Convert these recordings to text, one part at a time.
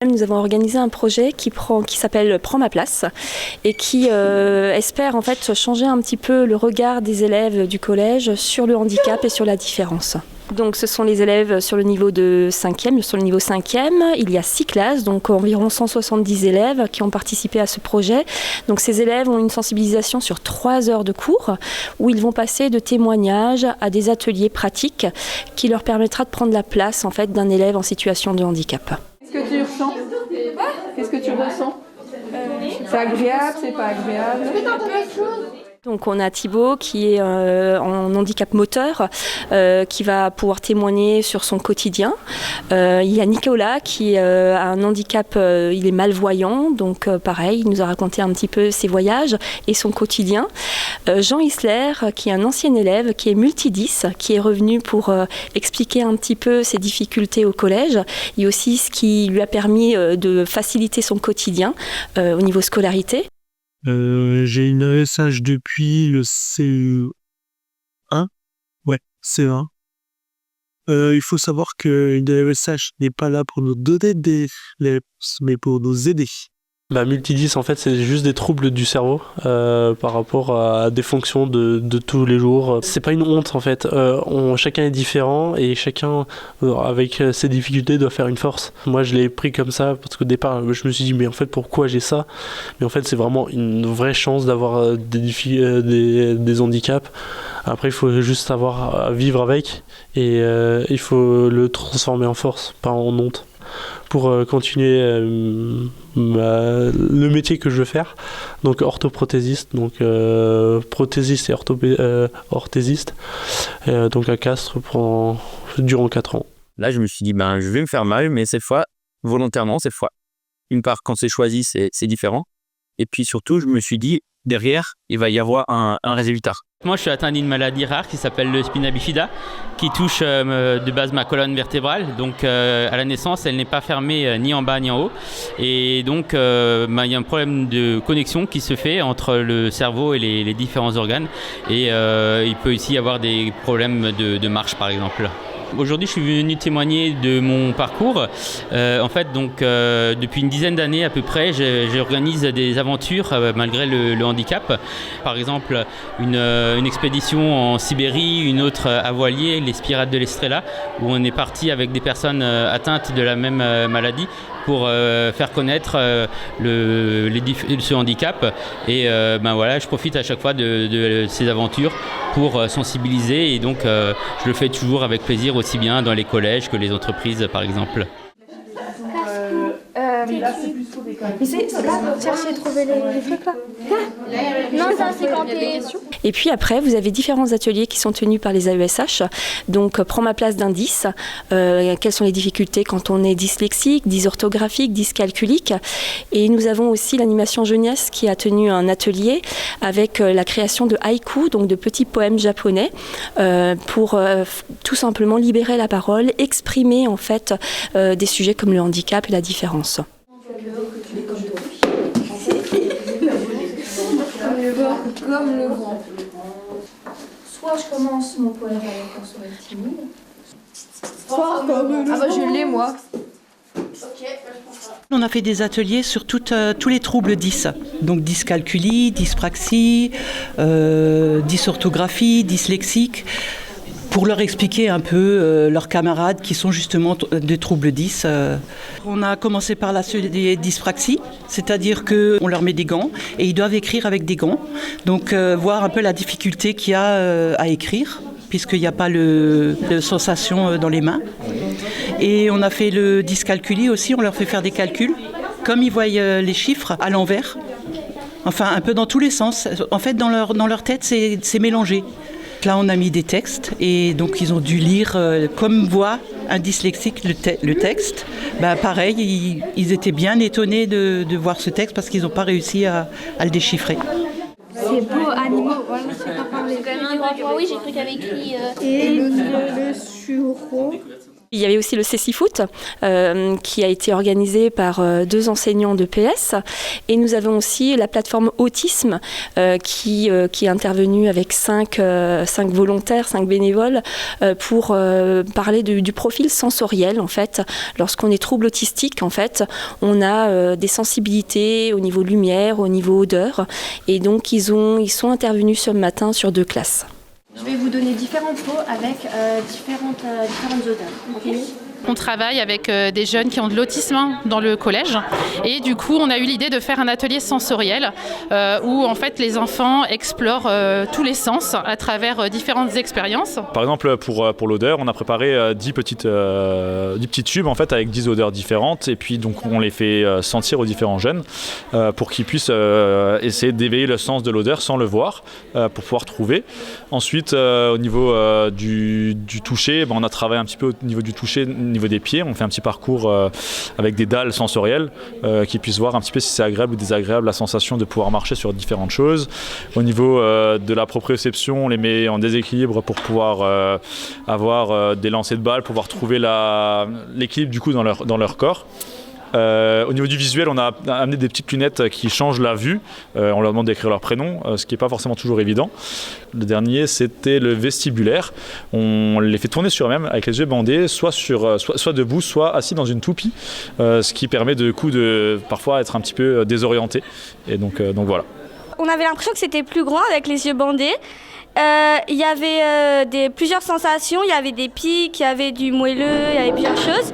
Nous avons organisé un projet qui s'appelle Prends ma place et qui espère en fait changer un petit peu le regard des élèves du collège sur le handicap et sur la différence. Donc ce sont les élèves sur le niveau de 5e. Sur le niveau 5e, il y a 6 classes, donc environ 170 élèves qui ont participé à ce projet. Donc ces élèves ont une sensibilisation sur 3 heures de cours où ils vont passer de témoignages à des ateliers pratiques qui leur permettra de prendre la place en fait, d'un élève en situation de handicap. Qu'est-ce que tu ressens ? Qu'est-ce que tu ressens ? C'est agréable, c'est pas agréable ? Donc on a Thibaut qui est en handicap moteur, qui va pouvoir témoigner sur son quotidien. Il y a Nicolas qui a un handicap, il est malvoyant, donc pareil, il nous a raconté un petit peu ses voyages et son quotidien. Jean Isler qui est un ancien élève, qui est multi-10, qui est revenu pour expliquer un petit peu ses difficultés au collège et aussi ce qui lui a permis de faciliter son quotidien au niveau scolarité. J'ai une AESH depuis le CE1. Ouais, CE1. Il faut savoir qu'une AESH n'est pas là pour nous donner des réponses, mais pour nous aider. Multi-10, en fait, c'est juste des troubles du cerveau par rapport à des fonctions de tous les jours. C'est pas une honte, en fait. Chacun est différent et chacun, avec ses difficultés, doit faire une force. Moi, je l'ai pris comme ça parce qu'au départ, je me suis dit, mais en fait, pourquoi j'ai ça ? Mais en fait, c'est vraiment une vraie chance d'avoir des handicaps. Après, il faut juste savoir vivre avec et il faut le transformer en force, pas en honte, pour continuer le métier que je veux faire, donc orthoprothésiste, donc prothésiste et orthésiste, donc à Castres durant 4 ans. Là, je me suis dit, je vais me faire mal, mais cette fois, volontairement, cette fois. Une part, quand c'est choisi, c'est différent. Et puis surtout, je me suis dit, derrière, il va y avoir un résultat. Moi, je suis atteint d'une maladie rare qui s'appelle le spina bifida, qui touche de base ma colonne vertébrale. Donc, à la naissance, elle n'est pas fermée ni en bas ni en haut. Et donc, il y a un problème de connexion qui se fait entre le cerveau et les différents organes. Et il peut aussi y avoir des problèmes de marche, par exemple. Aujourd'hui, je suis venu témoigner de mon parcours. En fait, donc, depuis une dizaine d'années à peu près, j'organise des aventures malgré le handicap. Par exemple, une expédition en Sibérie, une autre à Voilier, les Spirades de l'Estrella, où on est parti avec des personnes atteintes de la même maladie pour faire connaître ce handicap. Et voilà, je profite à chaque fois de ces aventures pour sensibiliser. Et donc, je le fais toujours avec plaisir, aussi bien dans les collèges que les entreprises, par exemple. Mais c'est pas pour chercher à trouver les trucs là. Non, ça c'est quand t'es... Et puis après, vous avez différents ateliers qui sont tenus par les AESH. Donc, prends ma place d'indice. Quelles sont les difficultés quand on est dyslexique, dysorthographique, dyscalculique. Et nous avons aussi l'animation jeunesse qui a tenu un atelier avec la création de haïkus, donc de petits poèmes japonais, pour tout simplement libérer la parole, exprimer en fait des sujets comme le handicap et la différence. Comme le vent. Soit je commence mon poème avec un sourire timide. Soit comme le vent. Je l'ai moi. On a fait des ateliers sur tous les troubles 10, donc dyscalculie, dyspraxie, dysorthographie, dyslexique, pour leur expliquer un peu leurs camarades qui sont justement de troubles 10. On a commencé par l'atelier dyspraxie, c'est-à-dire qu'on leur met des gants et ils doivent écrire avec des gants. Donc voir un peu la difficulté qu'il y a à écrire, puisqu'il n'y a pas de sensation dans les mains. Et on a fait le dyscalculie aussi, on leur fait faire des calculs, comme ils voient les chiffres à l'envers. Enfin, un peu dans tous les sens. En fait, dans leur tête, c'est mélangé. Là, on a mis des textes et donc ils ont dû lire comme voit un dyslexique le texte. Pareil, ils étaient bien étonnés de voir ce texte parce qu'ils n'ont pas réussi à le déchiffrer. C'est beau, animaux, voilà, je sais pas parler. Oui, j'ai cru qu'il y avait écrit... Et le sureau. Il y avait aussi le Cécifoot qui a été organisé par 2 enseignants de PS. Et nous avons aussi la plateforme Autisme qui est intervenue avec 5 volontaires, 5 bénévoles pour parler du profil sensoriel. En fait, lorsqu'on est trouble autistique, en fait, on a des sensibilités au niveau lumière, au niveau odeur. Et donc, ils sont intervenus ce matin sur 2 classes. Je vais vous donner différents pots avec différentes odeurs. Okay. On travaille avec des jeunes qui ont de l'autisme dans le collège et du coup on a eu l'idée de faire un atelier sensoriel où en fait les enfants explorent tous les sens à travers différentes expériences. Par exemple pour l'odeur, on a préparé 10 petits tubes en fait avec 10 odeurs différentes et puis donc on les fait sentir aux différents jeunes pour qu'ils puissent essayer d'éveiller le sens de l'odeur sans le voir pour pouvoir trouver. Ensuite au niveau du toucher, on a travaillé un petit peu au niveau du toucher, au niveau des pieds, on fait un petit parcours avec des dalles sensorielles qui puissent voir un petit peu si c'est agréable ou désagréable la sensation de pouvoir marcher sur différentes choses. Au niveau de la proprioception, on les met en déséquilibre pour pouvoir avoir des lancers de balles, pouvoir trouver l'équilibre du coup dans leur corps. Au niveau du visuel, on a amené des petites lunettes qui changent la vue. On leur demande d'écrire leur prénom, ce qui n'est pas forcément toujours évident. Le dernier, c'était le vestibulaire. On les fait tourner sur eux-mêmes avec les yeux bandés, soit debout, soit assis dans une toupie, ce qui permet de parfois être un petit peu désorienté. Et donc voilà. On avait l'impression que c'était plus grand avec les yeux bandés. Il y avait plusieurs sensations, il y avait des pics, il y avait du moelleux, il y avait plusieurs choses.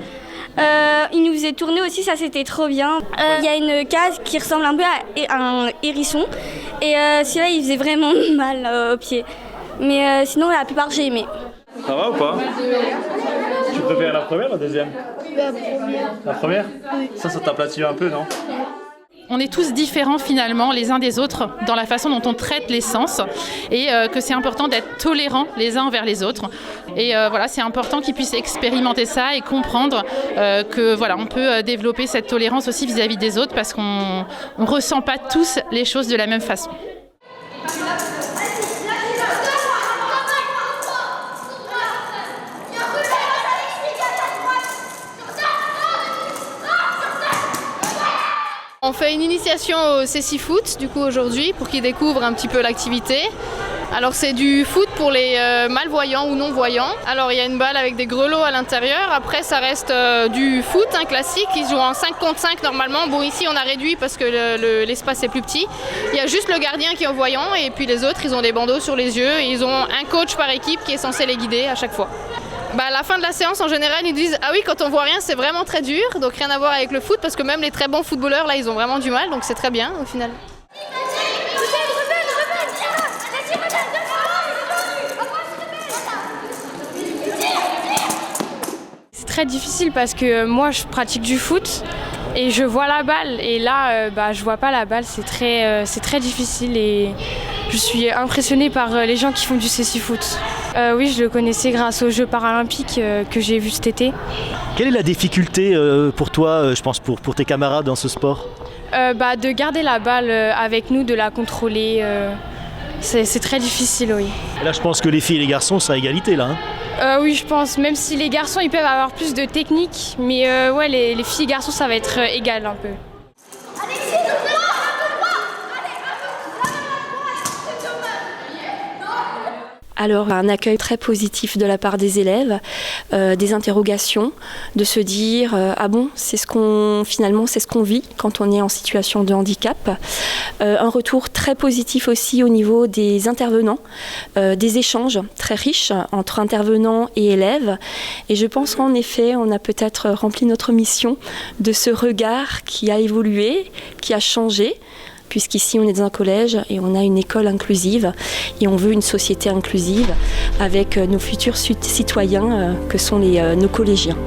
Il nous faisait tourner aussi, ça c'était trop bien. Il y a une case qui ressemble un peu à un hérisson et celui-là il faisait vraiment mal aux pieds. Mais sinon la plupart j'ai aimé. Ça va ou pas? Tu préfères la première ou la deuxième? La première? Ça t'aplatit un peu, non? On est tous différents finalement les uns des autres dans la façon dont on traite les sens et que c'est important d'être tolérants les uns envers les autres. Et voilà, c'est important qu'ils puissent expérimenter ça et comprendre que voilà, on peut développer cette tolérance aussi vis-à-vis des autres parce qu'on ne ressent pas tous les choses de la même façon. On fait une initiation au Cécifoot du coup aujourd'hui pour qu'ils découvrent un petit peu l'activité. Alors c'est du foot pour les malvoyants ou non-voyants. Alors il y a une balle avec des grelots à l'intérieur. Après ça reste du foot classique. Ils jouent en 5 contre 5 normalement. Bon ici on a réduit parce que l'espace est plus petit. Il y a juste le gardien qui est voyant et puis les autres ils ont des bandeaux sur les yeux. Et ils ont un coach par équipe qui est censé les guider à chaque fois. À la fin de la séance, en général, ils disent « Ah oui, quand on voit rien, c'est vraiment très dur. » Donc rien à voir avec le foot, parce que même les très bons footballeurs, là, ils ont vraiment du mal. Donc c'est très bien, au final. C'est très difficile parce que moi, je pratique du foot et je vois la balle. Et là, je vois pas la balle. C'est très difficile et je suis impressionnée par les gens qui font du Cécifoot. Oui, je le connaissais grâce aux Jeux paralympiques que j'ai vus cet été. Quelle est la difficulté pour toi, je pense, pour tes camarades dans ce sport? De garder la balle avec nous, de la contrôler. C'est très difficile, oui. Et là, je pense que les filles et les garçons, c'est à égalité, là. Oui, je pense. Même si les garçons, ils peuvent avoir plus de technique. Mais les filles et garçons, ça va être égal un peu. Alors un accueil très positif de la part des élèves, des interrogations, de se dire ah bon, c'est ce qu'on vit quand on est en situation de handicap. Un retour très positif aussi au niveau des intervenants, des échanges très riches entre intervenants et élèves. Et je pense qu'en effet, on a peut-être rempli notre mission de ce regard qui a évolué, qui a changé. Puisqu'ici on est dans un collège et on a une école inclusive et on veut une société inclusive avec nos futurs citoyens que sont nos collégiens.